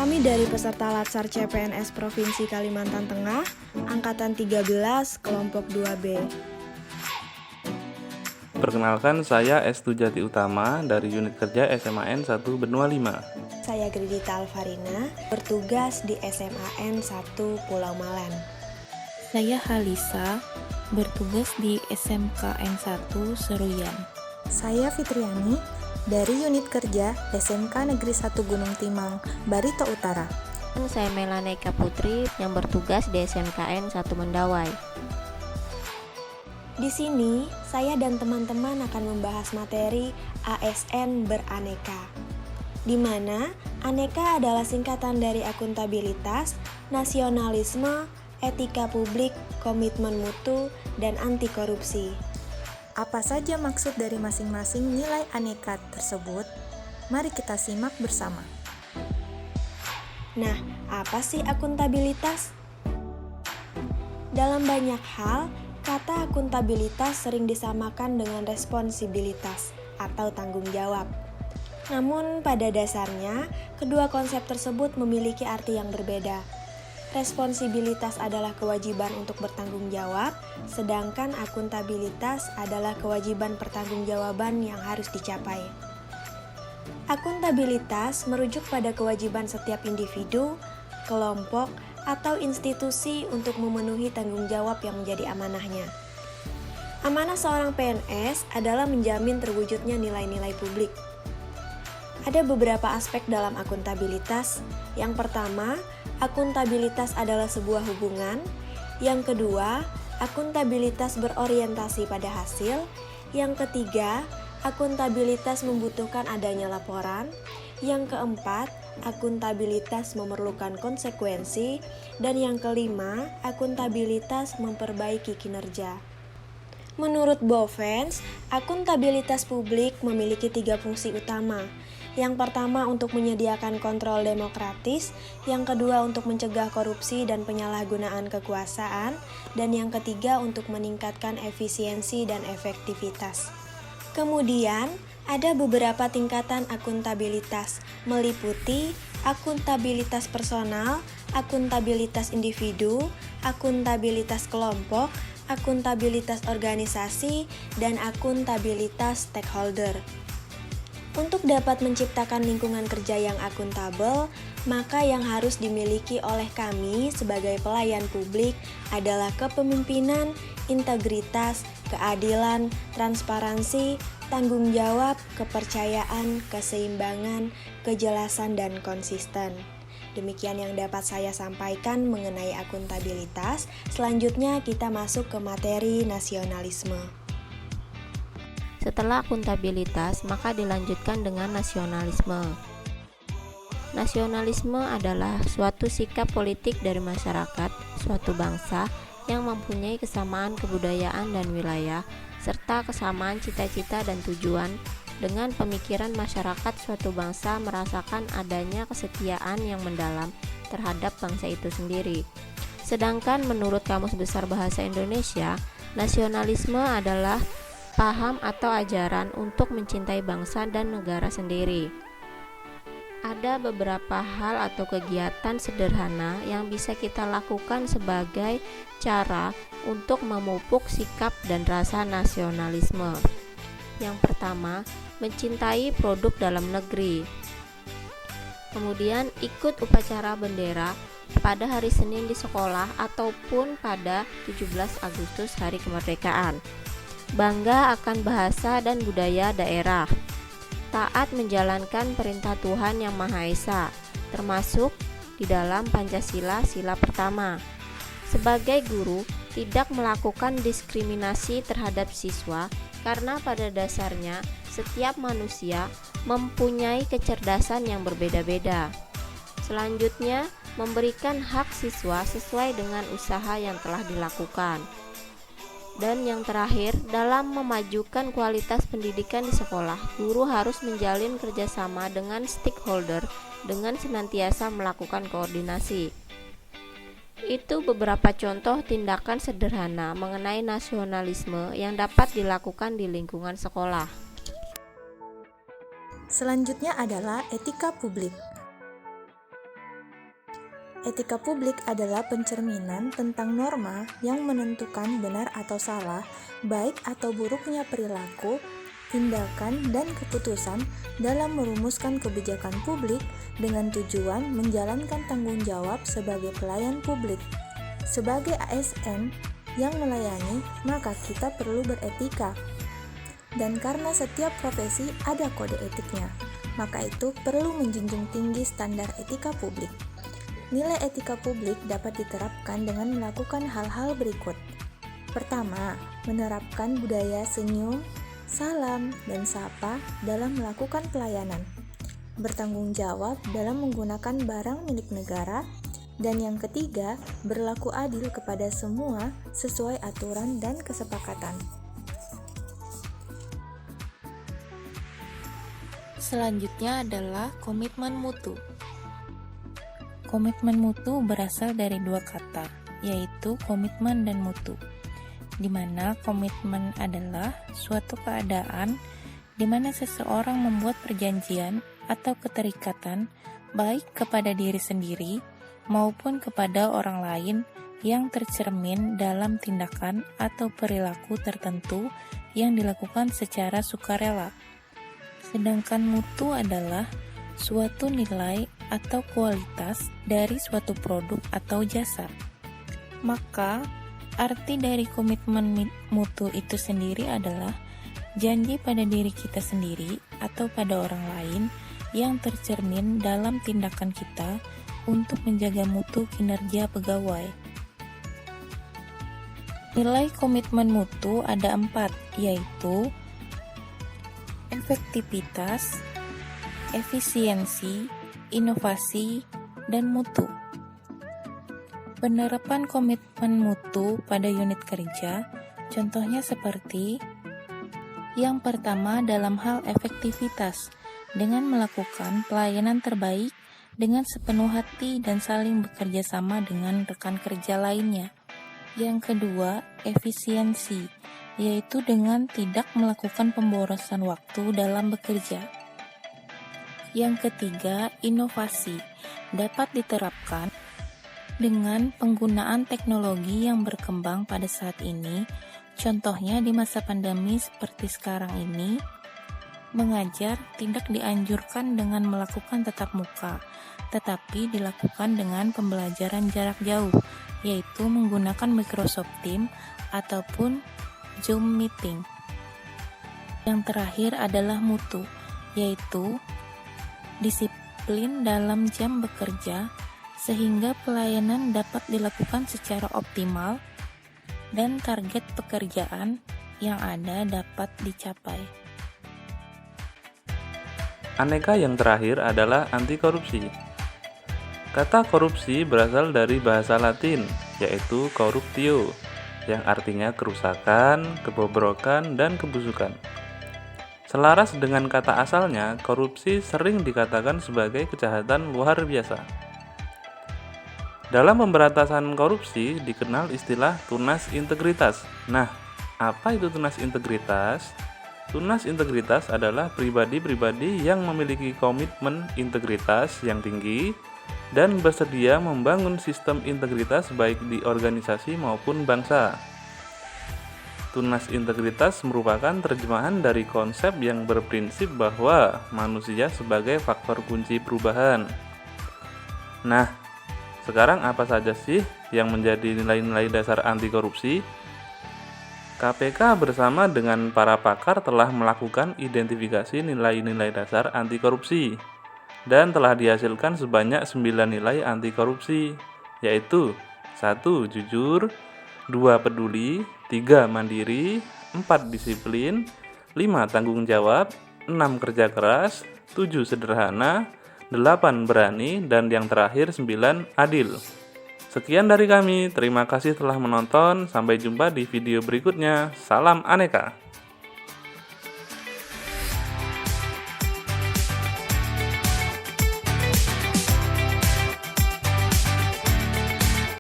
Kami dari peserta Latsar CPNS Provinsi Kalimantan Tengah, Angkatan 13, Kelompok 2B. Perkenalkan, saya Estu Jati Utama dari unit kerja SMAN 1 Benua 5. Saya Gridita Alvarina, bertugas di SMAN 1 Pulau Malan. Saya Halisa, bertugas di SMKN 1 Seruyan. Saya Fitriani, dari unit kerja SMK Negeri 1 Gunung Timang, Barito Utara. Saya Melaneka Putri yang bertugas di SMKN 1 Mendawai. Di sini, saya dan teman-teman akan membahas materi ASN beraneka, di mana aneka adalah singkatan dari akuntabilitas, nasionalisme, etika publik, komitmen mutu, dan anti korupsi. Apa saja maksud dari masing-masing nilai aneka tersebut? Mari kita simak bersama. Nah, apa sih akuntabilitas? Dalam banyak hal, kata akuntabilitas sering disamakan dengan responsibilitas atau tanggung jawab. Namun pada dasarnya, kedua konsep tersebut memiliki arti yang berbeda. Responsibilitas adalah kewajiban untuk bertanggung jawab, sedangkan akuntabilitas adalah kewajiban pertanggungjawaban yang harus dicapai. Akuntabilitas merujuk pada kewajiban setiap individu, kelompok, atau institusi untuk memenuhi tanggung jawab yang menjadi amanahnya. Amanah seorang PNS adalah menjamin terwujudnya nilai-nilai publik. Ada beberapa aspek dalam akuntabilitas. Yang pertama, akuntabilitas adalah sebuah hubungan. Yang kedua, akuntabilitas berorientasi pada hasil. Yang ketiga, akuntabilitas membutuhkan adanya laporan. Yang keempat, akuntabilitas memerlukan konsekuensi. Dan yang kelima, akuntabilitas memperbaiki kinerja. Menurut Bovens, akuntabilitas publik memiliki 3 fungsi utama. Yang pertama untuk menyediakan kontrol demokratis, yang kedua untuk mencegah korupsi dan penyalahgunaan kekuasaan, dan yang ketiga untuk meningkatkan efisiensi dan efektivitas. Kemudian, ada beberapa tingkatan akuntabilitas, meliputi akuntabilitas personal, akuntabilitas individu, akuntabilitas kelompok, akuntabilitas organisasi, dan akuntabilitas stakeholder. Untuk dapat menciptakan lingkungan kerja yang akuntabel, maka yang harus dimiliki oleh kami sebagai pelayan publik adalah kepemimpinan, integritas, keadilan, transparansi, tanggung jawab, kepercayaan, keseimbangan, kejelasan, dan konsisten. Demikian yang dapat saya sampaikan mengenai akuntabilitas. Selanjutnya kita masuk ke materi nasionalisme. Setelah akuntabilitas, maka dilanjutkan dengan nasionalisme. Nasionalisme adalah suatu sikap politik dari masyarakat, suatu bangsa yang mempunyai kesamaan kebudayaan dan wilayah, serta kesamaan cita-cita dan tujuan. Dengan pemikiran masyarakat suatu bangsa merasakan adanya kesetiaan yang mendalam terhadap bangsa itu sendiri. Sedangkan menurut Kamus Besar Bahasa Indonesia, nasionalisme adalah paham atau ajaran untuk mencintai bangsa dan negara sendiri. Ada beberapa hal atau kegiatan sederhana yang bisa kita lakukan sebagai cara untuk memupuk sikap dan rasa nasionalisme. Yang pertama, mencintai produk dalam negeri. Kemudian ikut upacara bendera pada hari Senin di sekolah ataupun pada 17 Agustus hari kemerdekaan. Bangga akan bahasa dan budaya daerah. Taat menjalankan perintah Tuhan Yang Maha Esa, termasuk di dalam Pancasila sila pertama. Sebagai guru, tidak melakukan diskriminasi terhadap siswa karena pada dasarnya setiap manusia mempunyai kecerdasan yang berbeda-beda. Selanjutnya, memberikan hak siswa sesuai dengan usaha yang telah dilakukan. Dan yang terakhir, dalam memajukan kualitas pendidikan di sekolah, guru harus menjalin kerjasama dengan stakeholder dengan senantiasa melakukan koordinasi. Itu beberapa contoh tindakan sederhana mengenai nasionalisme yang dapat dilakukan di lingkungan sekolah. Selanjutnya adalah etika publik. Etika publik adalah pencerminan tentang norma yang menentukan benar atau salah, baik atau buruknya perilaku, tindakan, dan keputusan dalam merumuskan kebijakan publik dengan tujuan menjalankan tanggung jawab sebagai pelayan publik. Sebagai ASN yang melayani, maka kita perlu beretika. Dan karena setiap profesi ada kode etiknya, maka itu perlu menjunjung tinggi standar etika publik. Nilai etika publik dapat diterapkan dengan melakukan hal-hal berikut. Pertama, menerapkan budaya senyum, salam, dan sapa dalam melakukan pelayanan. Bertanggung jawab dalam menggunakan barang milik negara. Dan yang ketiga, berlaku adil kepada semua sesuai aturan dan kesepakatan. Selanjutnya adalah komitmen mutu. Komitmen mutu berasal dari dua kata, yaitu komitmen dan mutu, di mana komitmen adalah suatu keadaan di mana seseorang membuat perjanjian atau keterikatan baik kepada diri sendiri maupun kepada orang lain yang tercermin dalam tindakan atau perilaku tertentu yang dilakukan secara sukarela. Sedangkan mutu adalah suatu nilai atau kualitas dari suatu produk atau jasa. Maka, arti dari komitmen mutu itu sendiri adalah janji pada diri kita sendiri atau pada orang lain yang tercermin dalam tindakan kita untuk menjaga mutu kinerja pegawai. Nilai komitmen mutu ada 4, yaitu efektivitas, efisiensi, inovasi, dan mutu. Penerapan komitmen mutu pada unit kerja, contohnya seperti yang pertama dalam hal efektivitas, dengan melakukan pelayanan terbaik dengan sepenuh hati dan saling bekerja sama dengan rekan kerja lainnya. Yang kedua, efisiensi, yaitu dengan tidak melakukan pemborosan waktu dalam bekerja. Yang ketiga, inovasi, dapat diterapkan dengan penggunaan teknologi yang berkembang pada saat ini. Contohnya di masa pandemi seperti sekarang ini, mengajar tidak dianjurkan dengan melakukan tatap muka, tetapi dilakukan dengan pembelajaran jarak jauh, yaitu menggunakan Microsoft Teams ataupun Zoom Meeting. Yang terakhir adalah mutu, yaitu disiplin dalam jam bekerja sehingga pelayanan dapat dilakukan secara optimal dan target pekerjaan yang ada dapat dicapai. Aneka yang terakhir adalah anti korupsi. Kata korupsi berasal dari bahasa Latin, yaitu corruptio, yang artinya kerusakan, kebobrokan, dan kebusukan. Selaras dengan kata asalnya, korupsi sering dikatakan sebagai kejahatan luar biasa. Dalam pemberantasan korupsi dikenal istilah tunas integritas. Nah, apa itu tunas integritas? Tunas integritas adalah pribadi-pribadi yang memiliki komitmen integritas yang tinggi dan bersedia membangun sistem integritas baik di organisasi maupun bangsa. Tunas integritas merupakan terjemahan dari konsep yang berprinsip bahwa manusia sebagai faktor kunci perubahan. Nah, sekarang apa saja sih yang menjadi nilai-nilai dasar anti korupsi? KPK bersama dengan para pakar telah melakukan identifikasi nilai-nilai dasar anti korupsi dan telah dihasilkan sebanyak 9 nilai anti korupsi, yaitu 1. Jujur, 2. Peduli, 3. Mandiri, 4. Disiplin, 5. Tanggung jawab, 6. Kerja keras, 7. Sederhana, 8. Berani, dan yang terakhir 9. Adil. Sekian dari kami, terima kasih telah menonton, sampai jumpa di video berikutnya. Salam aneka.